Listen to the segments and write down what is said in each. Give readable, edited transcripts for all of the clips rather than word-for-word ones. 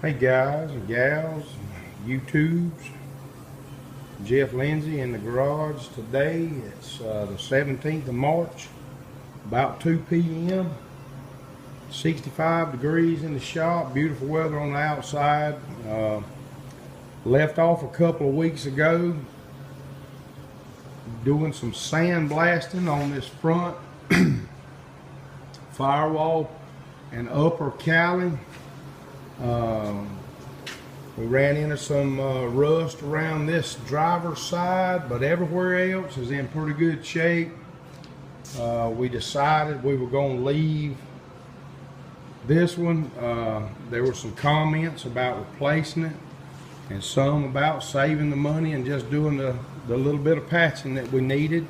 Hey guys and gals, YouTubes, Jeff Lindsay in the garage today. It's the 17th of March, about 2 p.m. 65 degrees in the shop, beautiful weather on the outside. Left off a couple of weeks ago doing some sand blasting on this front firewall and upper cowling. We ran into some rust around this driver's side, but everywhere else is in pretty good shape. We decided we were going to leave this one. There were some comments about replacing it and some about saving the money and just doing the little bit of patching that we needed.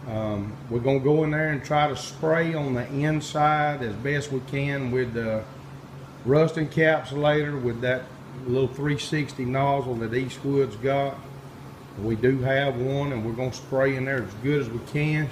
We're going to go in there and try to spray on the inside as best we can with the rust encapsulator with that little 360 nozzle that Eastwood's got. We do have one, and we're going to spray in there as good as we can.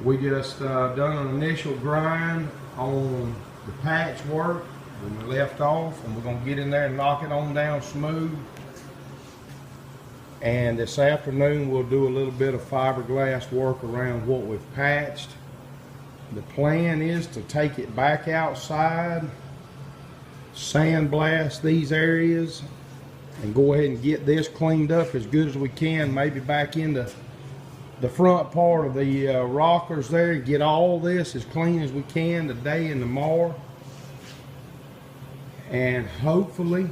We just done an initial grind on the patch work when we left off, and we're going to get in there and knock it on down smooth. And this afternoon we'll do a little bit of fiberglass work around what we've patched. The plan is to take it back outside, sandblast these areas, and go ahead and get this cleaned up as good as we can, maybe back into the front part of the rockers there, and get all this as clean as we can today and tomorrow, and hopefully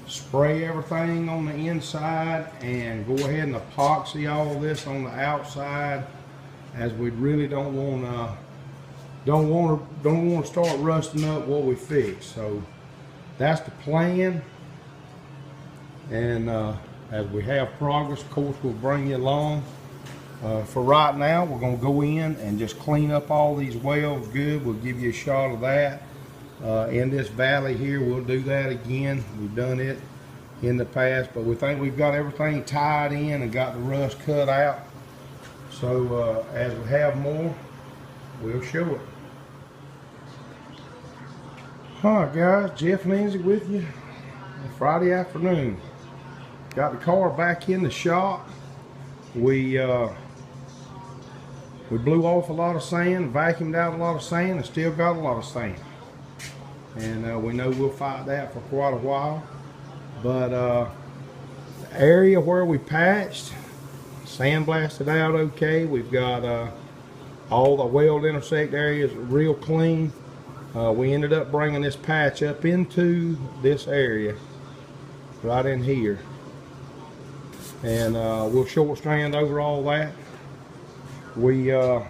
spray everything on the inside and go ahead and epoxy all this on the outside, as we really don't want to start rusting up what we fixed. So that's the plan, and as we have progress, of course, we'll bring you along. For right now, we're going to go in and just clean up all these wells good. We'll give you a shot of that. In this valley here, we'll do that again. We've done it in the past, but we think we've got everything tied in and got the rust cut out. So as we have more, we'll show it. Alright guys, Jeff Lindsay with you. Friday afternoon. Got the car back in the shop. We blew off a lot of sand, vacuumed out a lot of sand, and still got a lot of sand. And we know we'll fight that for quite a while. But the area where we patched, sandblasted out okay. We've got all the weld intersect areas real clean. We ended up bringing this patch up into this area right in here, and we'll short strand over all that. We have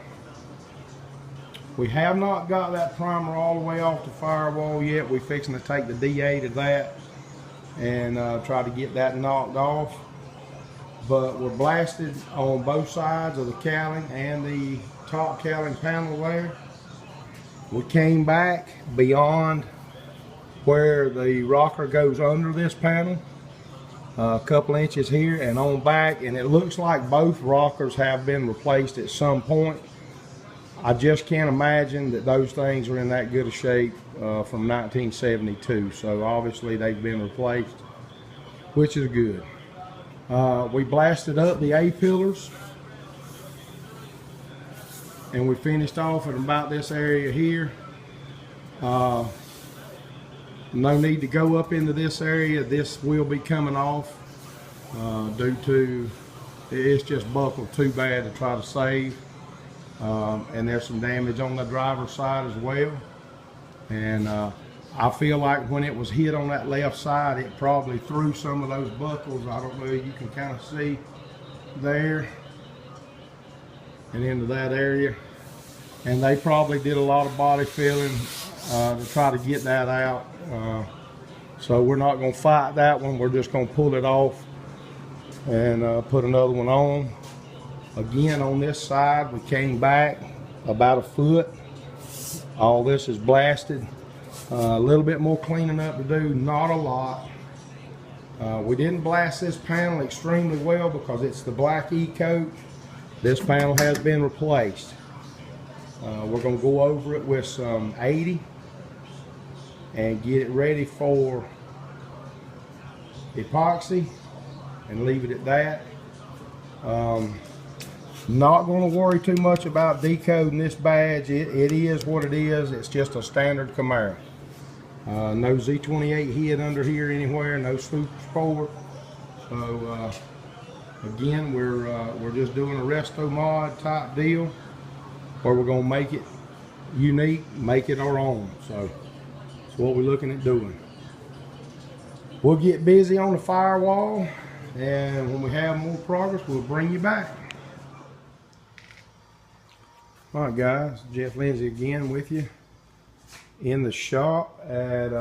not got that primer all the way off the firewall yet. We're fixing to take the D8 of that and try to get that knocked off. But we're blasted on both sides of the cowling and the top cowling panel there. We came back beyond where the rocker goes under this panel, a couple inches here and on back, and it looks like both rockers have been replaced at some point. I just can't imagine that those things are in that good a shape from 1972, so obviously they've been replaced, which is good. We blasted up the A-pillars, and we finished off at about this area here. No need to go up into this area. This will be coming off due to it's just buckled too bad to try to save. And there's some damage on the driver's side as well. And I feel like when it was hit on that left side, it probably threw some of those buckles. I don't know, you can kind of see there and into that area. And they probably did a lot of body filling to try to get that out. So we're not going to fight that one. We're just going to pull it off and put another one on. Again, on this side, we came back about a foot. All this is blasted. A little bit more cleaning up to do, not a lot. We didn't blast this panel extremely well because it's the black E-coat. This panel has been replaced. We're going to go over it with some 80 and get it ready for epoxy and leave it at that. Not going to worry too much about decoding this badge. It is what it is. It's just a standard Camaro. No Z28 hid under here anywhere, no Super Sport. So again, we're just doing a resto mod type deal where we're going to make it unique, make it our own. So that's what we're looking at doing. We'll get busy on the firewall, and when we have more progress, we'll bring you back. All right, guys, Jeff Lindsay again with you in the shop at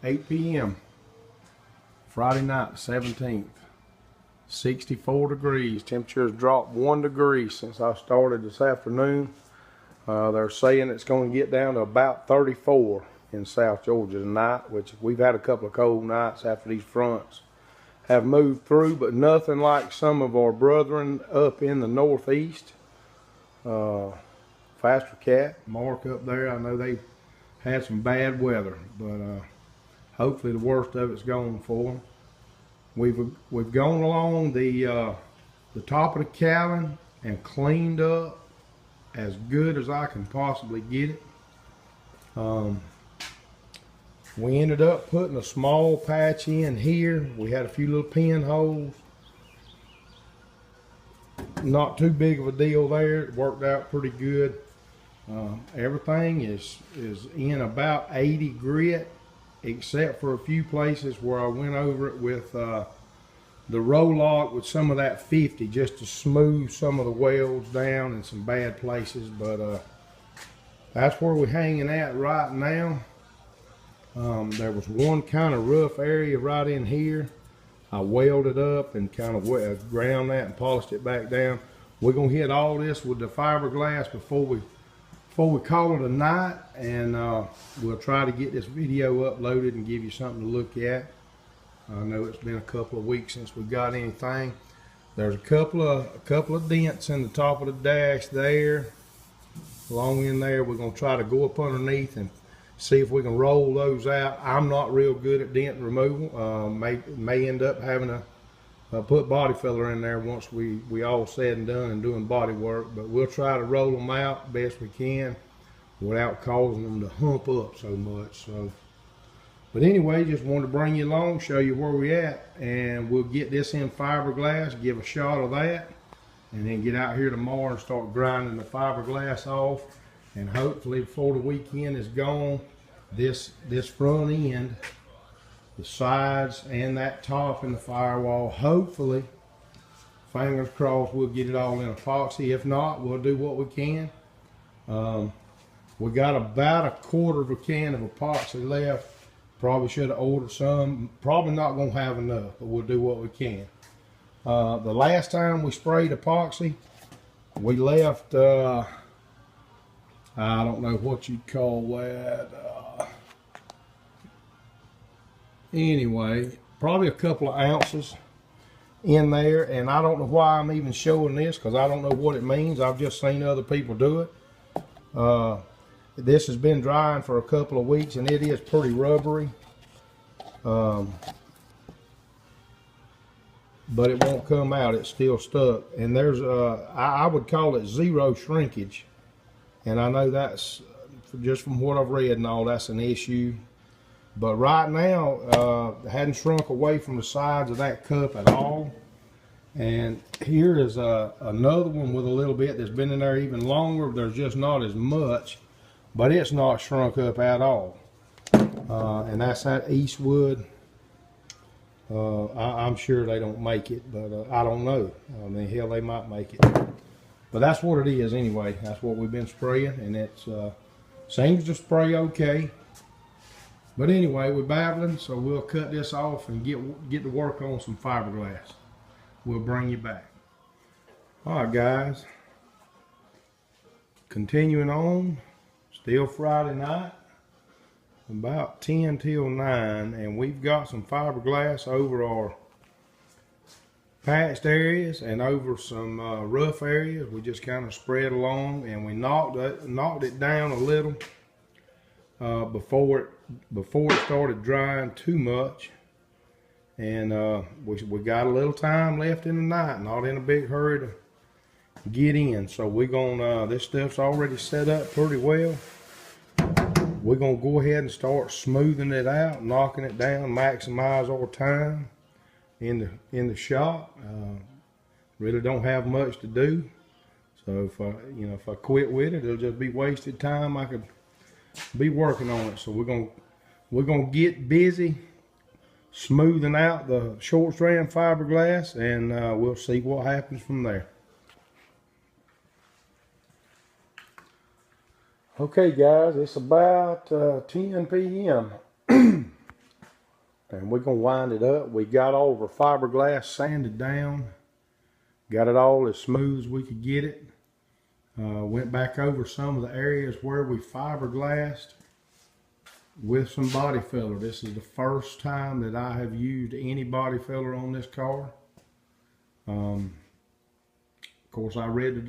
8 p.m. Friday night, 17th. 64 degrees. Temperatures dropped 1 degree since I started this afternoon. They're saying it's going to get down to about 34 in South Georgia tonight, which we've had a couple of cold nights after these fronts have moved through, but nothing like some of our brethren up in the northeast. Faster Cat, Mark up there, I know they had some bad weather, but hopefully the worst of it's gone for them. We've gone along the top of the cabin and cleaned up as good as I can possibly get it. We ended up putting a small patch in here. We had a few little pinholes. Not too big of a deal there. It worked out pretty good. Everything is in about 80 grit, except for a few places where I went over it with the Roll-Lock with some of that 50 just to smooth some of the welds down in some bad places. But that's where we're hanging at right now. There was one kind of rough area right in here. I welded up and kind of ground that and polished it back down. We're gonna hit all this with the fiberglass before we call it a night, and we'll try to get this video uploaded and give you something to look at. I know it's been a couple of weeks since we got anything. There's a couple of dents in the top of the dash there. Along in there, we're gonna try to go up underneath and see if we can roll those out. I'm not real good at dent removal. May end up having to put body filler in there once we all said and done and doing body work, but we'll try to roll them out best we can without causing them to hump up so much. So, but anyway, just wanted to bring you along, show you where we're at, and we'll get this in fiberglass, give a shot of that, and then get out here tomorrow and start grinding the fiberglass off. And hopefully before the weekend is gone, this front end, the sides and that top in the firewall, hopefully, fingers crossed, we'll get it all in epoxy. If not, we'll do what we can. We got about 1/4 of a can of epoxy left. Probably should have ordered some. Probably not gonna have enough, but we'll do what we can. The last time we sprayed epoxy, we left I don't know what you'd call that. Anyway, probably a couple of ounces in there, and I don't know why I'm even showing this, because I don't know what it means. I've just seen other people do it. This has been drying for a couple of weeks, and it is pretty rubbery. But it won't come out. It's still stuck, and there's I would call it zero shrinkage. And I know that's, just from what I've read and all, that's an issue. But right now, it hadn't shrunk away from the sides of that cup at all. And here is another one with a little bit that's been in there even longer. There's just not as much, but it's not shrunk up at all. And that's that Eastwood. I'm sure they don't make it, but I don't know. I mean, hell, they might make it. But that's what it is anyway. That's what we've been spraying, and it seems to spray okay. But anyway, we're babbling, so we'll cut this off and get to work on some fiberglass. We'll bring you back. All right, guys. Continuing on, still Friday night, about 10 till 9, and we've got some fiberglass over our patched areas and over some rough areas. We just kind of spread along, and we knocked it down a little before it started drying too much. And we got a little time left in the night, not in a big hurry to get in. So we're gonna, this stuff's already set up pretty well. We're gonna go ahead and start smoothing it out, knocking it down, maximize our time in the shop. Really don't have much to do. So if I quit with it, it'll just be wasted time. I could be working on it. So we're gonna get busy smoothing out the short strand fiberglass, and we'll see what happens from there. Okay guys, it's about 10 p.m. and we're gonna wind it up. We got all of our fiberglass sanded down, got it all as smooth as we could get it. Went back over some of the areas where we fiberglassed with some body filler. This is the first time that I have used any body filler on this car. Of course, I read the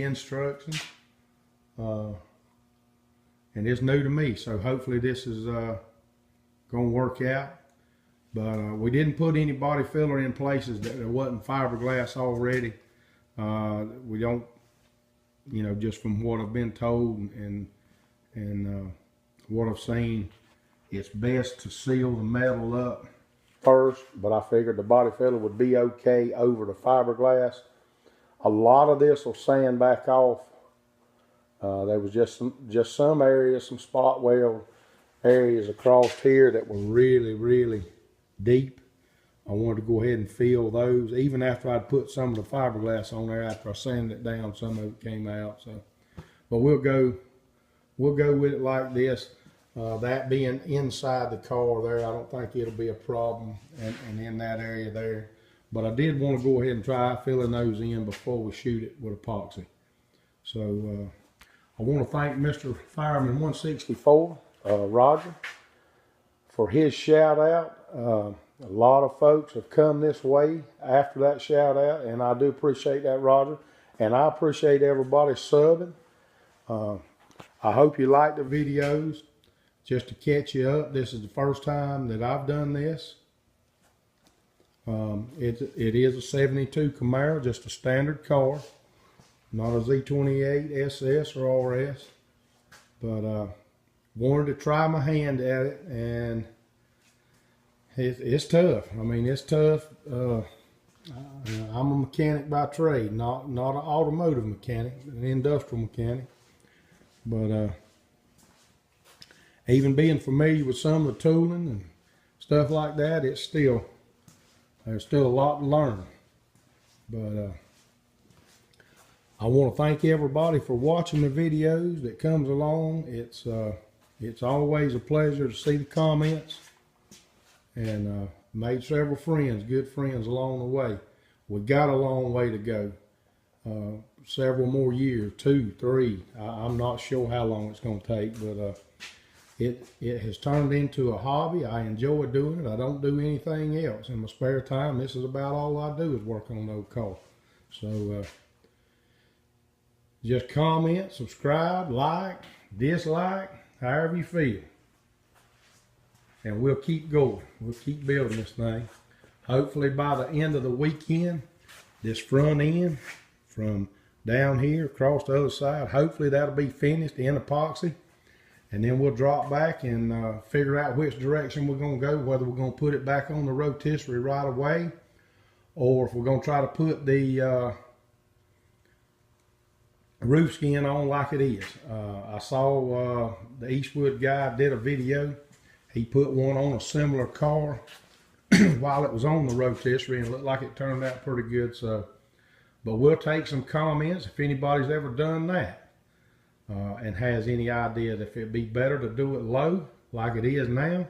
instructions. And it's new to me, so hopefully this is gonna work out. But we didn't put any body filler in places that there wasn't fiberglass already. We don't, just from what I've been told and what I've seen, it's best to seal the metal up first, but I figured the body filler would be okay over the fiberglass. A lot of this will sand back off. There was just some areas, some spot weld areas across here that were really deep. I wanted to go ahead and fill those, even after I'd put some of the fiberglass on there. After I sanded it down, some of it came out. So, but we'll go with it like this. That being inside the car there, I don't think it'll be a problem, and in that area there. But I did want to go ahead and try filling those in before we shoot it with epoxy. So I want to thank Mr. Fireman 164, Roger, for his shout out. A lot of folks have come this way after that shout out, and I do appreciate that, Roger. And I appreciate everybody subbing. I hope you like the videos. Just to catch you up, this is the first time that I've done this. It is a 72 Camaro, just a standard car, not a Z28 SS or RS. But wanted to try my hand at it, and it's tough. I mean, it's tough. I'm a mechanic by trade, not an automotive mechanic, an industrial mechanic. But even being familiar with some of the tooling and stuff like that, there's still a lot to learn. But I want to thank everybody for watching the videos that comes along. It's always a pleasure to see the comments, and made several friends, good friends along the way. We got a long way to go. Several more years, 2, 3. I'm not sure how long it's going to take, but it has turned into a hobby. I enjoy doing it. I don't do anything else in my spare time. This is about all I do is work on those cars. So just comment, subscribe, like, dislike, however you feel. And we'll keep going. We'll keep building this thing. Hopefully by the end of the weekend, this front end from down here across the other side, hopefully that'll be finished in epoxy. And then we'll drop back and figure out which direction we're going to go, whether we're going to put it back on the rotisserie right away, or if we're going to try to put the roof skin on like it is. I saw the Eastwood guy did a video. He put one on a similar car while it was on the rotisserie, and it looked like it turned out pretty good. So, but we'll take some comments if anybody's ever done that. And has any idea if it'd be better to do it low like it is now,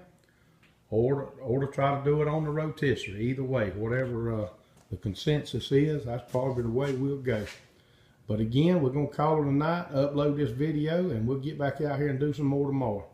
or to try to do it on the rotisserie. Either way, whatever the consensus is, that's probably the way we'll go. But again, we're going to call it a night, upload this video, and we'll get back out here and do some more tomorrow.